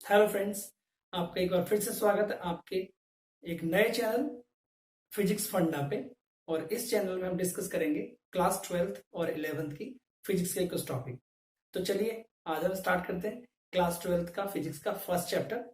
Hello friends, आपका एक बार फिर से स्वागत है आपके एक नए चैनल फिजिक्स फंडा पे। और इस चैनल में हम डिस्कस करेंगे क्लास 12th और 11th की फिजिक्स के कुछ टॉपिक। तो चलिए आज हम स्टार्ट करते हैं क्लास 12th का फिजिक्स का फर्स्ट चैप्टर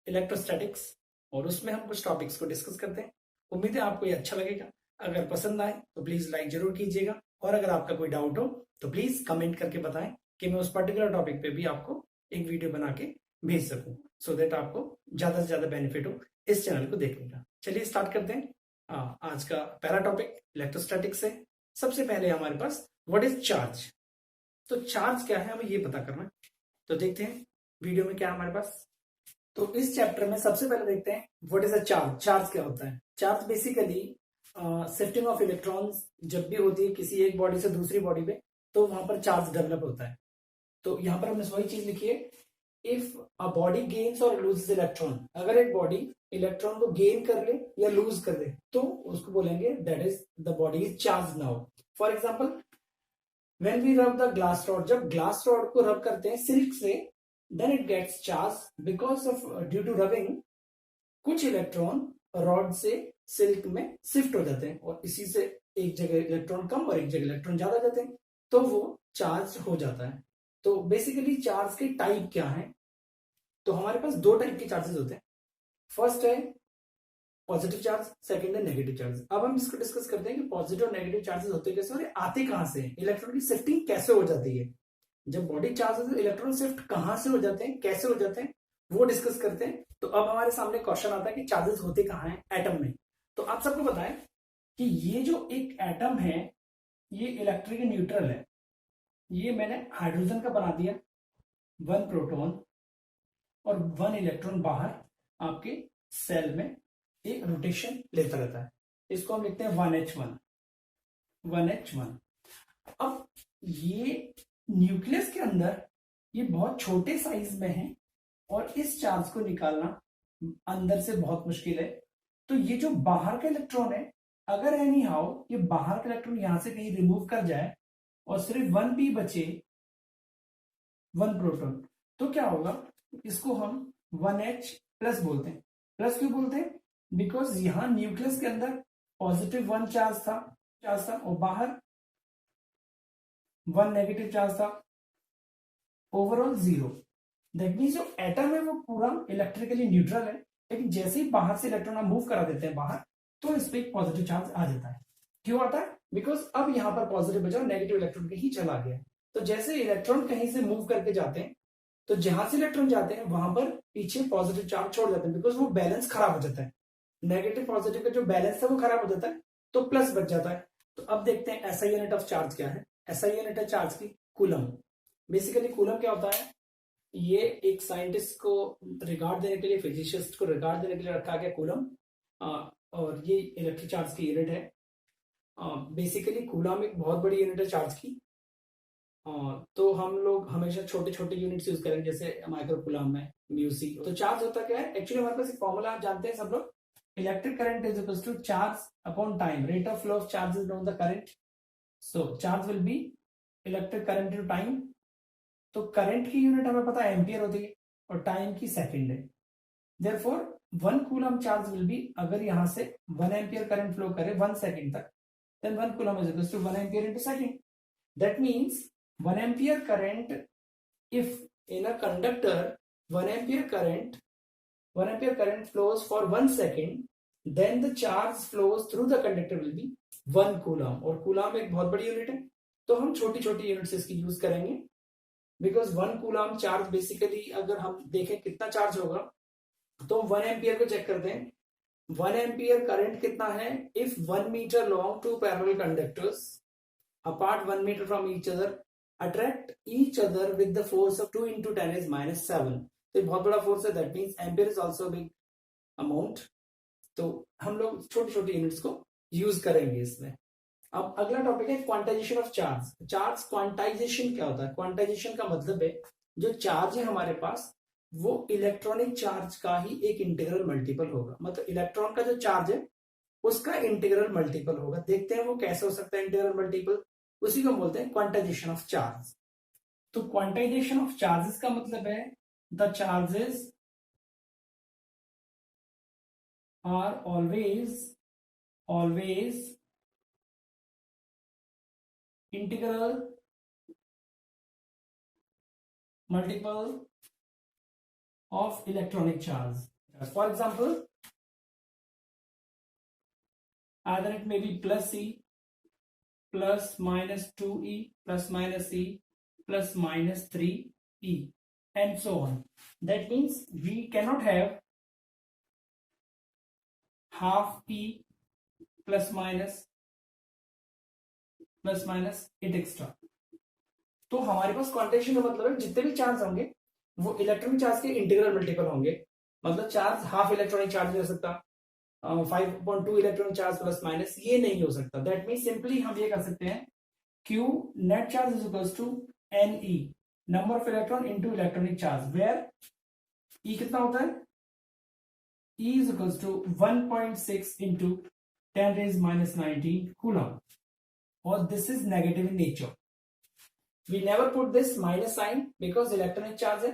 इलेक्ट्रोस्टैटिक्स, और उसमें हम कुछ टॉपिक्स को डिस्कस करते हैं। उम्मीद है आपको ये अच्छा लगेगा। अगर पसंद आए तो प्लीज लाइक जरूर कीजिएगा, और अगर आपका कोई डाउट हो तो प्लीज कमेंट करके बताएं कि मैं उस पर्टिकुलर टॉपिक पे भी आपको एक वीडियो बना के भेज सकूं, सो देट आपको ज्यादा से ज्यादा बेनिफिट हो इस चैनल को देखने का। चलिए स्टार्ट करते हैं। आज का पहला टॉपिक इलेक्ट्रोस्टैटिक्स है। सबसे पहले हमारे पास व्हाट इज चार्ज। तो चार्ज क्या है हमें ये पता करना है। तो देखते हैं वीडियो में क्या है हमारे पास। तो इस चैप्टर में सबसे पहले देखते हैं what is a charge. Charge क्या होता है? Charge basically shifting of electrons जब भी होती है किसी एक बॉडी से दूसरी बॉडी पे, तो वहां पर चार्ज डेवलप होता है। तो यहां पर हमने वही चीज लिखी है, इफ अ बॉडी गेन्स और लूजेस इलेक्ट्रॉन। अगर एक बॉडी इलेक्ट्रॉन को गेन कर ले या लूज कर दे तो उसको बोलेंगे that is the body is charge now. For example when we rub the glass rod, जब ग्लास रॉड को रब करते हैं सिल्क से, then it gets charge because of due to rubbing कुछ इलेक्ट्रॉन रॉड से सिल्क में shift हो जाते हैं, और इसी से एक जगह इलेक्ट्रॉन कम और एक जगह इलेक्ट्रॉन ज्यादा जाते हैं, तो वो चार्ज हो जाता है। तो बेसिकली चार्ज के टाइप क्या है? तो हमारे पास दो टाइप के चार्जेस होते हैं। फर्स्ट है पॉजिटिव चार्ज, सेकंड है नेगेटिव चार्ज। अब हम इसको डिस्कस करते हैं कि पॉजिटिव और नेगेटिव चार्जेस होते कैसे और आते कहां से, इलेक्ट्रॉन की शिफ्टिंग कैसे हो जाती है। जब बॉडी चार्ज होती है इलेक्ट्रॉन शिफ्ट कहां से हो जाते हैं, कैसे हो जाते हैं, वो डिस्कस करते हैं। तो अब हमारे सामने क्वेश्चन आता है कि चार्जेस होते कहां हैं? एटम में। तो आप सबको बताएं कि ये जो एक एटम है ये इलेक्ट्रिक न्यूट्रल है। ये मैंने हाइड्रोजन का बना दिया, 1 प्रोटॉन और 1 इलेक्ट्रॉन बाहर आपके सेल में एक रोटेशन लेता रहता है। इसको हम लिखते हैं 1h1। 1h1। अब ये न्यूक्लियस के अंदर ये बहुत छोटे साइज में है, और इस चार्ज को निकालना अंदर से बहुत मुश्किल है। तो ये जो बाहर का इलेक्ट्रॉन है, अगर एनी हाउ ये बाहर का इलेक्ट्रॉन यहां से कहीं रिमूव कर जाए और सिर्फ 1p बचे, 1 प्रोटॉन, तो क्या होगा? इसको हम 1h प्लस बोलते हैं। प्लस क्यों बोलते हैं? बिकॉज यहां न्यूक्लियस के अंदर पॉजिटिव 1 चार्ज था और बाहर 1 नेगेटिव चार्ज था, ओवरऑल 0। दैट मीन्स जो एटम है वो पूरा इलेक्ट्रिकली न्यूट्रल है, लेकिन जैसे ही बाहर से इलेक्ट्रॉन हम मूव करा देते हैं बाहर, तो इस पर एक पॉजिटिव चार्ज आ जाता है। क्यों आता है? बिकॉज अब यहां पर पॉजिटिव बचा, नेगेटिव इलेक्ट्रॉन कहीं चला गया। तो जैसे इलेक्ट्रॉन कहीं से मूव करके जाते हैं, तो जहां से इलेक्ट्रॉन जाते हैं वहां पर पीछे पॉजिटिव चार्ज छोड़ जाते हैं, बिकॉज वो बैलेंस खराब हो जाता है। नेगेटिव पॉजिटिव का जो बैलेंस है वो खराब हो जाता है, तो प्लस बच जाता है। तो अब देखते हैं एसआई यूनिट ऑफ चार्ज क्या है। एसआई यूनिट है चार्ज की कूलम। बेसिकली कूलम क्या होता है? ये एक साइंटिस्ट को रिगार्ड देने के लिए, फिजिशिस्ट को रिगार्ड देने के लिए रखा गया कूलम, और ये इलेक्ट्रिक चार्ज की यूनिट है। बेसिकली कूलम एक बहुत बड़ी यूनिट है चार्ज की। तो हम लोग हमेशा छोटे छोटे यूनिट्स यूज करेंगे, जैसे माइक्रो कूलम है, म्यूसी। तो चार्ज होता क्या है? एक्चुअली हमारे पास एक फॉर्मूला आप जानते हैं सब लोग, electric current is equal to charge upon time, rate of flow of charge is known the current. So charge will be electric current into time. तो करंट की यूनिट हमें पता है एम्पियर होती है, और टाइम की सेकंड है। Therefore 1 coulomb charge will B, अगर यहां से 1 एम्पियर करंट फ्लो करे 1 सेकंड तक, then 1 coulomb is equal to 1 ampere into second. That means 1 ampere current, if in a conductor 1 ampere current flows for 1 second, then the charge flows through the conductor will be 1 coulomb। और coulomb एक बहुत बड़ी unit है, तो हम छोटी छोटी units इसकी यूज करेंगे, बिकॉज 1 कूलम चार्ज बेसिकली अगर हम देखें कितना चार्ज होगा, तो 1 एम्पियर को चेक करते हैं। 1 एम्पियर करंट कितना है? If 1 metre long two parallel conductors apart 1 meter from each other attract each other with the force of 2 into 10 is minus 7। तो ये बहुत बड़ा फोर्स है, that means ampere is also big amount. तो हम लोग छोटी छोटी यूनिट्स को यूज करेंगे इसमें। अब अगला टॉपिक है quantization of charge. Charge quantization क्या होता है? क्वांटाइजेशन का मतलब है जो चार्ज है हमारे पास वो इलेक्ट्रॉनिक चार्ज का ही एक इंटीग्रल मल्टीपल होगा। मतलब इलेक्ट्रॉन का जो चार्ज है उसका इंटीग्रल मल्टीपल होगा। देखते हैं वो कैसे हो सकता है इंटीग्रल मल्टीपल, उसी को बोलते हैं क्वांटाइजेशन ऑफ चार्ज। तो क्वांटाइजेशन ऑफ चार्जेस का मतलब है the charges are always integral multiple of electronic charge. For example, either it may be plus E plus minus 2E plus minus E plus minus 3E and so on. That means we cannot have half E plus minus it extra. तो हमारे पास quantitation का मतलब है जितने भी charge होंगे वो electronic charge के इंटीग्रल मल्टीपल होंगे. मतलब चार्ज हाफ इलेक्ट्रॉनिक चार्ज नहीं हो सकता, 5.2 इलेक्ट्रॉनिक चार्ज प्लस माइनस ये नहीं हो सकता. दैट मीन सिंपली हम ये कर सकते हैं Q net charge is equals to NE number of electron into electronic charge, where E कितना होता है, E is equals to 1.6 into 10 raised minus 19 coulomb, or this is negative in nature. We never put this minus sign because electronic charge है.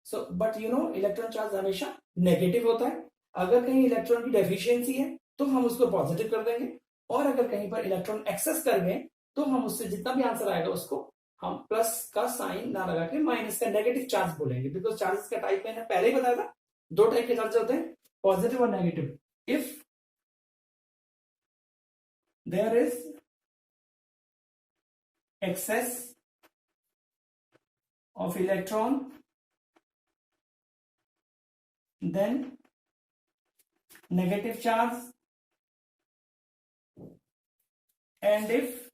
So but you know electron charge हमेशा negative होता है. अगर कहीं electron की deficiency है तो हम उसको पॉजिटिव कर देंगे, और अगर कहीं पर इलेक्ट्रॉन एक्सेस कर गए तो हम उससे जितना भी आंसर आएगा उसको हम प्लस का साइन ना लगा के माइनस का नेगेटिव चार्ज बोलेंगे. बिकॉज चार्जेस का टाइप मैंने पहले ही बताया था, दो टाइप के चार्ज होते हैं, पॉजिटिव और negative. If there is excess of electron, then negative charge, and if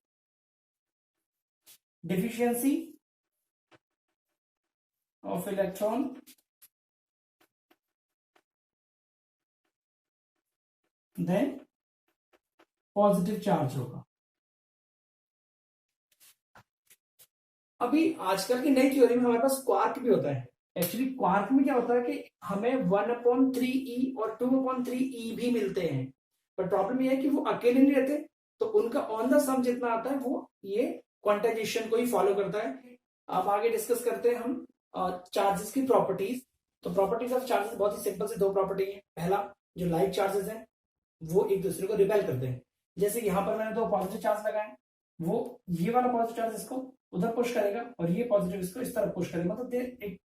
deficiency of electron, then positive charge होगा. अभी आजकल की नई थ्योरी में हमारे पास क्वार्क भी होता है. एक्चुअली क्वार्क में क्या होता है कि हमें 1/3E और 2/3E भी मिलते हैं, पर प्रॉब्लम ये है कि वो अकेले नहीं रहते, तो उनका ऑन द सम जितना आता है वो ये क्वांटाइजेशन को ही फॉलो करता है. अब आगे डिस्कस करते हैं हम चार्जेस की प्रॉपर्टीज. तो प्रॉपर्टीज ऑफ चार्जेस बहुत ही सिंपल से दो प्रॉपर्टी है. पहला, जो लाइक चार्जेस हैं वो एक दूसरे को रिपेल करते हैं. जैसे यहां पर मैंने दो पॉजिटिव चार्ज लगाए, वो ये वाला पॉजिटिव चार्ज इसको उधर पुश करेगा और ये पॉजिटिव इसको इस तरफ पुश करेगा. मतलब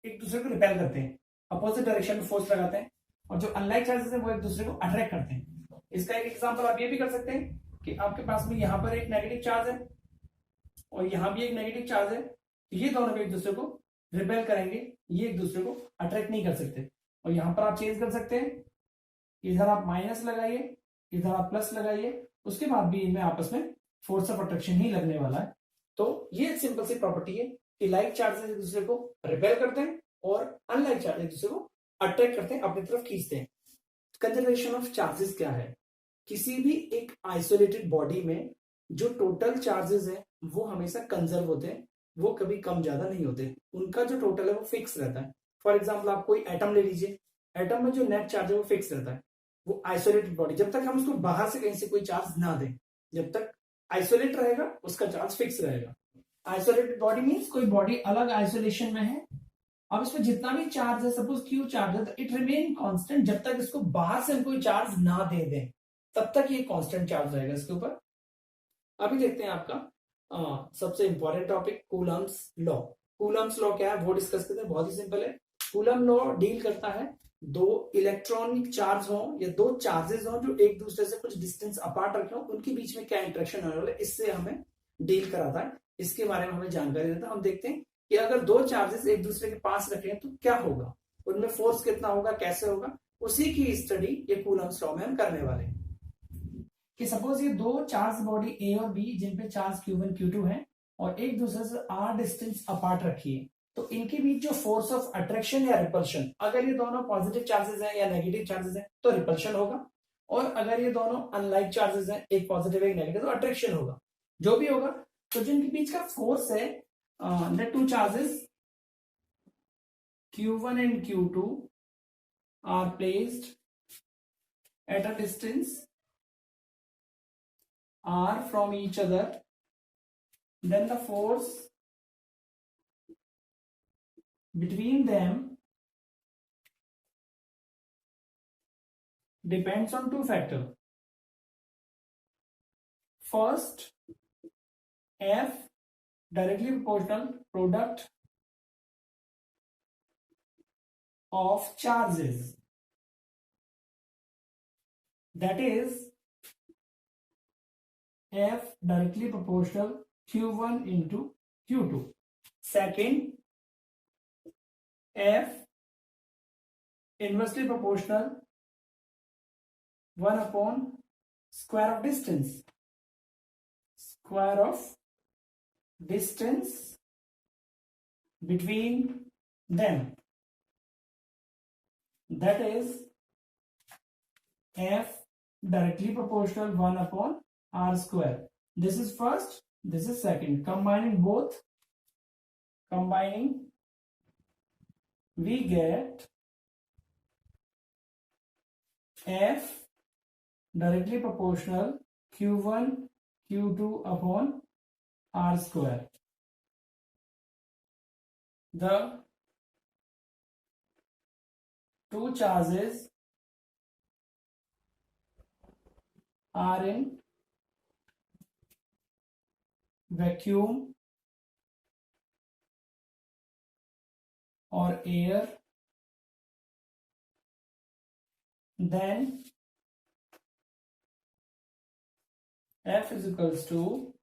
एक दूसरे को रिपेल करते हैं, अपोजिट डायरेक्शन में फोर्स लगाते हैं. और जो अनलाइक चार्जेस हैं वो एक दूसरे को अट्रैक्ट करते हैं. इसका एक एग्जांपल आप ये भी कर सकते हैं कि आपके पास में यहाँ पर एक नेगेटिव चार्ज है और यहाँ भी एक नेगेटिव चार्ज है, तो ये दोनों भी एक दूसरे को रिपेल करेंगे, ये एक दूसरे को अट्रैक्ट नहीं कर सकते. और यहाँ पर आप चेंज कर सकते हैं, इधर आप माइनस लगाइए, इधर आप प्लस लगाइए, उसके बाद भी इनमें आपस में फोर्स ऑफ अट्रैक्शन ही लगने वाला है. तो ये सिंपल सी प्रॉपर्टी है कि लाइक चार्जेस एक दूसरे को रिपेल करते हैं और अनलाइक चार्ज एक दूसरे को अट्रैक्ट करते हैं, अपनी तरफ खींचते हैं. कंजर्वेशन ऑफ चार्जेस क्या है? किसी भी एक आइसोलेटेड बॉडी में जो टोटल चार्जेस है वो हमेशा कंजर्व होते हैं, वो कभी कम ज्यादा नहीं होते. उनका जो टोटल है वो फिक्स रहता है. फॉर एग्जाम्पल आप कोई एटम ले लीजिए, एटम में जो नेट चार्ज है वो फिक्स रहता है. वो आइसोलेटेड बॉडी, जब तक हम उसको बाहर से कहीं से कोई चार्ज ना दें, जब तक आइसोलेट रहेगा उसका चार्ज फिक्स रहेगा. आइसोलेटेड बॉडी मींस कोई बॉडी अलग आइसोलेशन में है. अब इसमें जितना भी चार्ज है, सपोज क्यू चार्ज है, तो इट रिमेन कांस्टेंट. जब तक इसको बाहर से हम कोई चार्ज ना दे दें तब तक ये कांस्टेंट चार्ज रहेगा इसके ऊपर. अभी देखते हैं आपका सबसे important topic Coulomb's law. Coulomb's law क्या है वो डिस्कस करते हैं. बहुत ही सिंपल है. कूलम लॉ डील करता है दो इलेक्ट्रॉनिक चार्ज हो या दो चार्जेस हो जो एक दूसरे से कुछ डिस्टेंस अपार्ट रखे हो, उनके बीच में क्या इंटरेक्शन होने वाला है, इससे हमें डील कराता है. इसके बारे में हमें जानकारी देता है. हम देखते हैं कि अगर दो चार्जेस एक दूसरे के पास रखे हैं तो क्या होगा, उनमें फोर्स कितना होगा, कैसे होगा, उसी की स्टडी ये कूलम्स लॉ में हम करने वाले हैं. कि सपोज ये दो चार्ज बॉडी ए और बी जिन पे चार्ज Q1 Q2 है और एक दूसरे से r डिस्टेंस अपार्ट रखी है, तो इनके बीच जो फोर्स ऑफ अट्रैक्शन या रिपल्शन, अगर ये दोनों पॉजिटिव चार्जेस हैं या नेगेटिव चार्जेस हैं तो रिपल्शन होगा, और अगर ये दोनों अनलाइक चार्जेस हैं, एक पॉजिटिव एक नेगेटिव, तो अट्रैक्शन होगा. जो भी होगा, तो जिनके बीच का फोर्स है, the two charges Q1 and Q2 are placed at a distance r from each other, then the force between them depends on two factors. First, F directly proportional product of charges, that is F directly proportional Q1 into Q2. Second, F inversely proportional 1 upon square of distance. Square of distance between them, that is F directly proportional 1 upon R square. This is first, this is second. Combining both, we get F directly proportional Q1 Q2 upon R square. The two charges are in vacuum or air, then F is equals to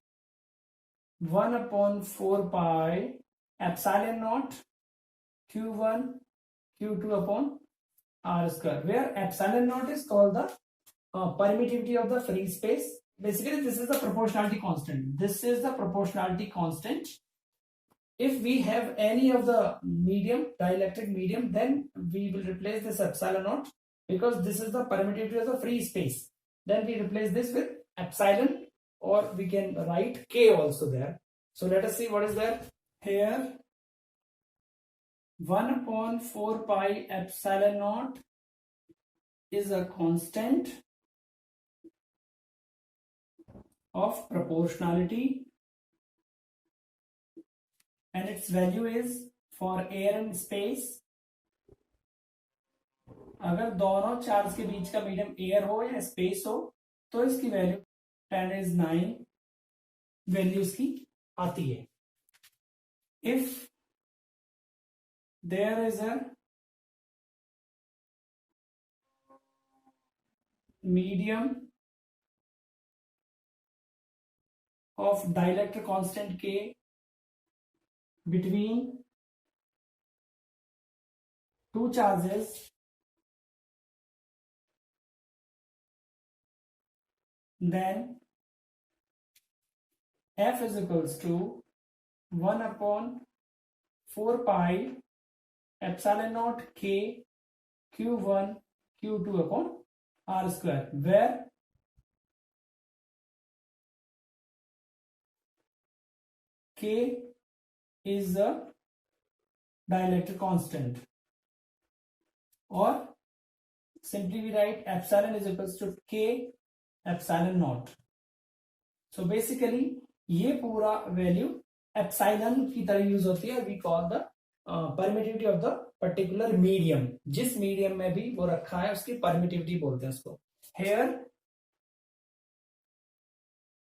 1 upon 4 pi epsilon naught Q1 Q2 upon R square, where epsilon naught is called the permittivity of the free space. Basically, this is the proportionality constant. This is the proportionality constant. If we have any of the medium, dielectric medium, then we will replace this epsilon naught, because this is the permittivity of the free space. Then we replace this with epsilon, or we can write K also there. So let us see what is there. Here 1 upon 4 pi epsilon naught is a constant of proportionality, and its value is for air and space. अगर दोनों charge के बीच का medium air हो या space हो तो इसकी value 10⁹ value इसकी आती है. If there is a medium of dielectric constant K between two charges, then F is equals to 1 upon 4 pi epsilon naught K Q1 Q2 upon R square, where K is the dielectric constant, or simply we write epsilon is equals to K epsilon naught. So basically ये पूरा value epsilon की तरह use होती है. We call the permittivity of the particular medium. जिस medium में भी वो रखा है उसकी परमिटिविटी बोलते हैं उसको. Here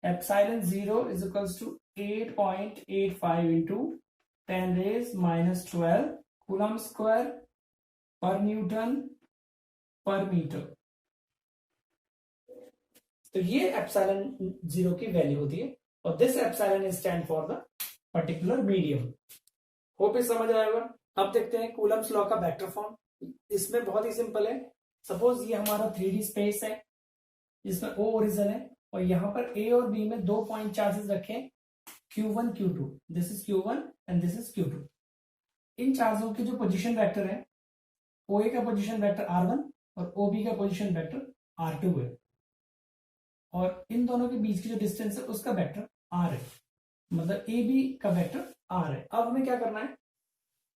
epsilon 0 is equals to 8.85 into 10⁻⁻12 coulomb square per newton per metre. तो ये एप्सिलॉन 0 की वैल्यू होती है, और this epsilon is stand for the particular medium. Hope ये समझ आएगा. अब देखते हैं कूलम्स लॉ का वेक्टर फॉर्म. इसमें बहुत ही सिंपल है. सपोज ये हमारा 3D स्पेस है जिसमें O ओरिजिन है, और यहां पर A और B में 2 पॉइंट चार्जेस रखे हैं Q1 Q2. This is Q1 and this is Q2. इन चार्जों के जो पोजीशन वेक्टर है, OA का पोजीशन वेक्टर R1 और OB का पोजीशन वेक्टर R2 है, और इन दोनों के बीच की जो डिस्टेंस है उसका वेक्टर R है. मतलब AB का वेक्टर R है. अब हमें क्या करना है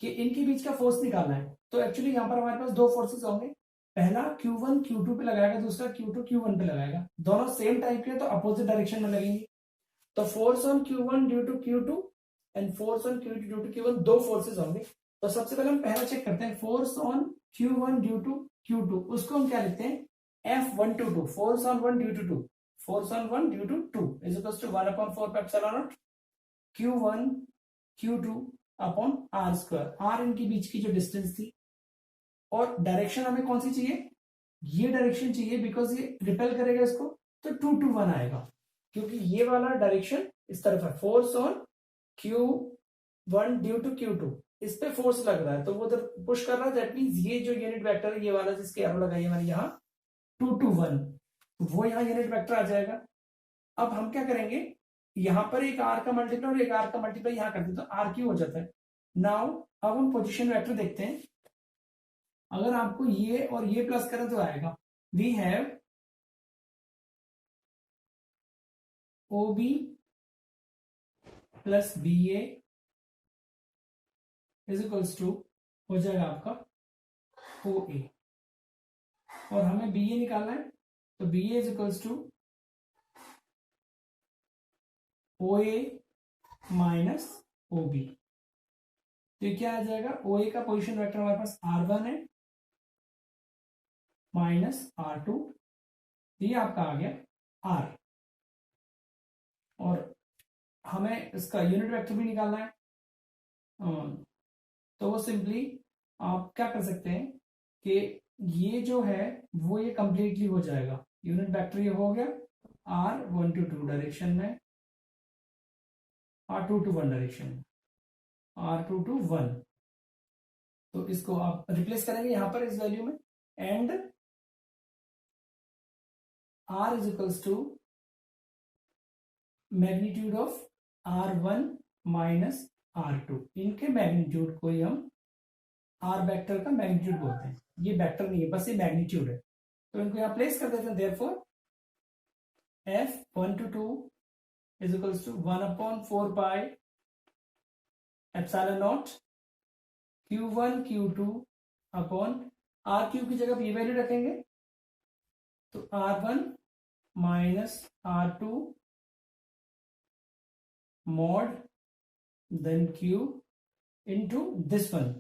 कि इनके बीच का फोर्स निकालना है. तो एक्चुअली यहाँ पर हमारे पास दो फोर्सेस होंगे. पहला Q1 Q2 पे लगाएगा, दूसरा Q2 Q1 पे लगाएगा. दोनों सेम टाइप के तो अपोजिट डायरेक्शन में लगेंगे. तो force on Q1 due to Q2 and force on Q2 due to Q1, दो फोर्सेस होंगे. तो सबसे पहले हम पहला चेक करते हैं. Force on Q1 due to Q2, उसको हम क्या लिखते हैं? F1 to 2 force on 1 due to 2 force on 1 due to 2 is equals to 1/4 epsilon naught Q1 Q2 upon r square. R इनके बीच की जो डिस्टेंस थी, और डायरेक्शन हमें कौन सी चाहिए, ये डायरेक्शन चाहिए बिकॉज ये रिपेल करेगा इसको, तो 2 to 1 आएगा क्योंकि ये वाला डायरेक्शन इस तरफ है। Force on Q1 due to Q2, इस पे फोर्स लग रहा है तो वो उधर पुश कर रहा है। दैट मींस ये जो यूनिट वेक्टर है, ये वाला जिसके एरो लगाई मैंने यहाँ 2 to 1, वो यहाँ यूनिट वेक्टर आ जाएगा। अब हम क्या करेंगे, यहां पर एक आर का मल्टीप्लाई और एक आर का मल्टीप्लाई यहां करते हैं तो आर क्यू हो जाता है। नाउ अब हम पोजीशन वेक्टर देखते हैं। अगर आपको ये और ये प्लस करें तो आएगा, we have O B plus B A is equals to हो जाएगा आपका ओ ए, और हमें बी ए निकालना है तो B A is equals to O A minus O B. तो ये क्या आ जाएगा, ओ ए का पोजीशन वेक्टर हमारे पास R1 है माइनस R2, ये आपका आ गया R, और हमें इसका यूनिट वेक्टर भी निकालना है। तो वो सिंपली आप क्या कर सकते हैं कि ये जो है वो ये कंप्लीटली हो जाएगा। यूनिट वेक्टर ये हो गया R1 to 2 डायरेक्शन में, R2 to 1 डायरेक्शन में, R2 to 1। तो इसको आप रिप्लेस करेंगे यहां पर इस वैल्यू में, and R is equals to magnitude of R1 minus R2। इनके मैग्नीट्यूड को ही हम R वेक्टर का मैग्नीट्यूड बोलते हैं। ये वेक्टर नहीं है, बस ये मैग्नीट्यूड है, तो इनको यहां प्लेस कर देते हैं। Therefore F1 to 2 is equals to 1/4 pi epsilon naught Q1 Q2 upon r Q की जगह ये वैल्यू रखेंगे तो R1 minus R2 mod then Q into this one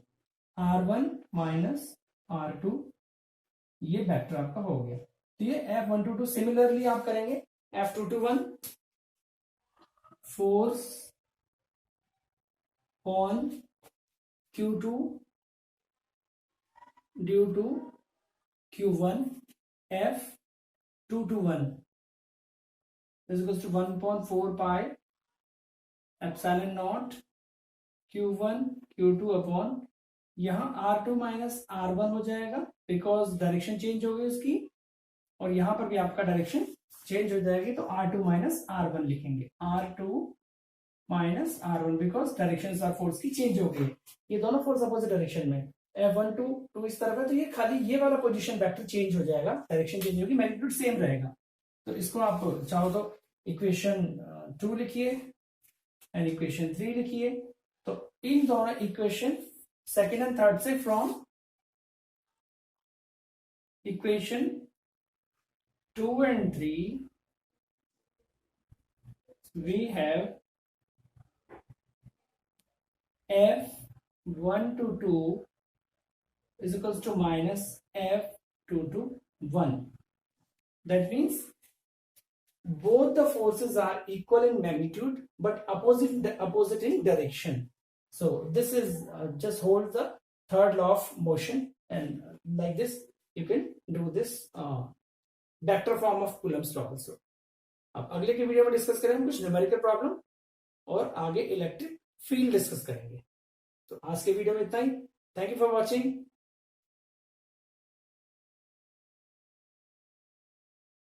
R1 minus R2, ये वेक्टर आपका हो गया। तो ये F1 to 2 सिमिलरली आप करेंगे F2 to 1 force on Q2 due to Q1 F2 to 1 is equals to 1/4 pi epsilon naught Q1 Q2 upon यहां R2 minus R1 हो जाएगा बिकॉज डायरेक्शन चेंज हो गई उसकी, और यहां पर भी आपका डायरेक्शन चेंज हो जाएगी तो R2 माइनस R1 लिखेंगे। R2 minus R1 because direction of force की चेंज हो गई, ये दोनों फोर्स अपोजिट डायरेक्शन में। F1 to 2 इस तरफ है तो ये खाली ये वाला पोजीशन वेक्टर चेंज हो जाएगा, डायरेक्शन चेंज होगी, मैग्नीट्यूड सेम रहेगा। तो इसको आप चाहो तो इक्वेशन 2 लिखिए एंड इक्वेशन 3 लिखिए। तो इन दोनों इक्वेशन सेकेंड एंड थर्ड से from equation 2 and 3 we have F1 to 2 is equals to minus F2 to 1. That means both the forces are equal in magnitude but opposite in direction. So this is just hold the third law of motion, and like this you can do this vector form of Coulomb's law also. अब अगले की video में discuss करेंगे कुछ numerical problem और आगे electric field discuss करेंगे। तो आज के वीडियो में इतना ही। Thank you for watching.